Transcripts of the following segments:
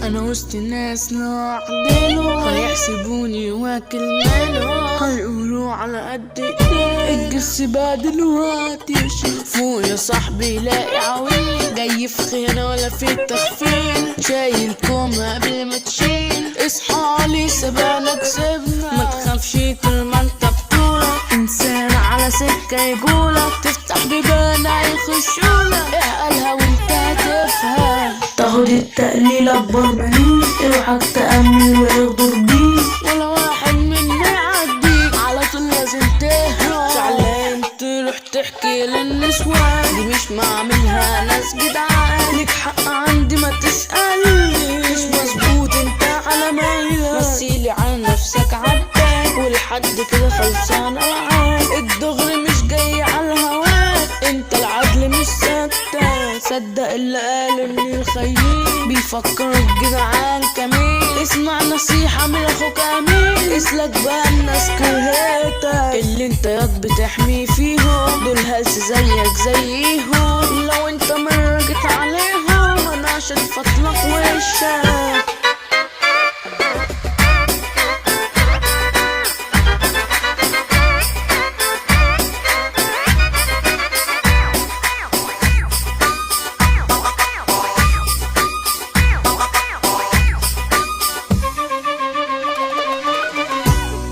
انا وسط الناس لوحدينه، هيحسبوني واكل ماله، هيقولوا على قد ايديه الجس بقى دلوقتي فوق يا صاحبي لاقي عويل، جاي في خيانة ولا في تخفيل، شايل كومة قبل ما تشيل، اصحى لي سبقنا كسبنا، ما تخافش طول ما انت بطولك، انسان على سكة يقولك، تفتح بيبان هيخشولك، اعقلها وانت هتفهم، تاخد التقليل اكبر مليك، اوعك تأمل ويغدر بيك، ولا واحد مني يعديك، على طول لازم تهرب، زعلان تروح تحكي للنسوان، دي مش معاملها ناس جدعان، ليك حق عندي ما تسألني، مش مظبوط انت على ميلك، مثيلي على نفسك عباك، ولحد كده خلصان العاب، الدغري مش جاي على الهواك، انت العدل مش ثابتة، صدق اللي قال ان الخيين بيفكروا بجدعان كمين، اسمع نصيحة من اخوك امين، اسلك بقى الناس كرهتك، اللي انت ياض بتحمي فيهم دول هلس زيك زيهم، لو انت مرقت عليهم انا عشان فضلك وشك.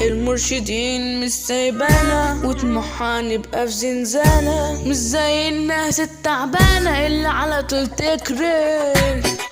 المرشدين مش سايبانا وطموحها نبقى في زنزانة، مش زي الناس التعبانة اللي على طول تكره،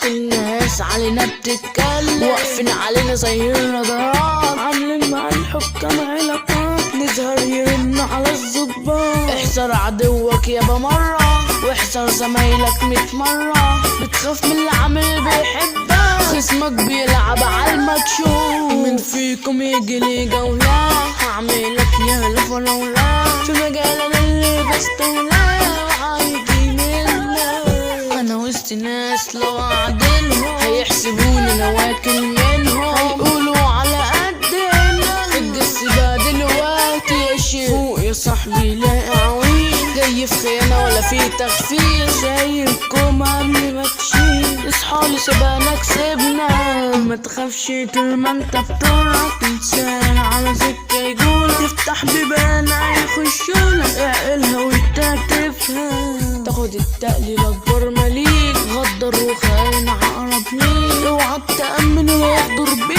الناس علينا بتتكلم واقفين علينا زي الرادارات، عاملين مع الحكام علاقات، نظهر يرن على الظباط، احذر عدوك يابا مرة واحذر زمايلك 100 مرة، بتخاف من اللي عامل بيحبك، خصمك بيلعب على المكشوف، من فيكم يجي لي جولة هعملك يا لفراولة، في مجال انا اللي بستولى وهيجي منا، انا وسط ناس لو اعدلهم هيحسبوني انا واكل منهم، هيقولوا على قدنا الجس بقى دلوقتي يا شيخ، فوق يا صاحبي لاقي عويل، جاي في خيانة ولا في تخفيل، شايلكم قبل ما تشيل، اصحالي سبقنا كسبنا، ما تخافش طول ما انت بطولك، انسان على سكة يقولك، تفتح بيبان هيخشولك، اعقلها وانت تفهم، تاخد التقليل اكبر مليك، غدر وخاين عقرب ليك، اوعى تأمن ويغدر بيك.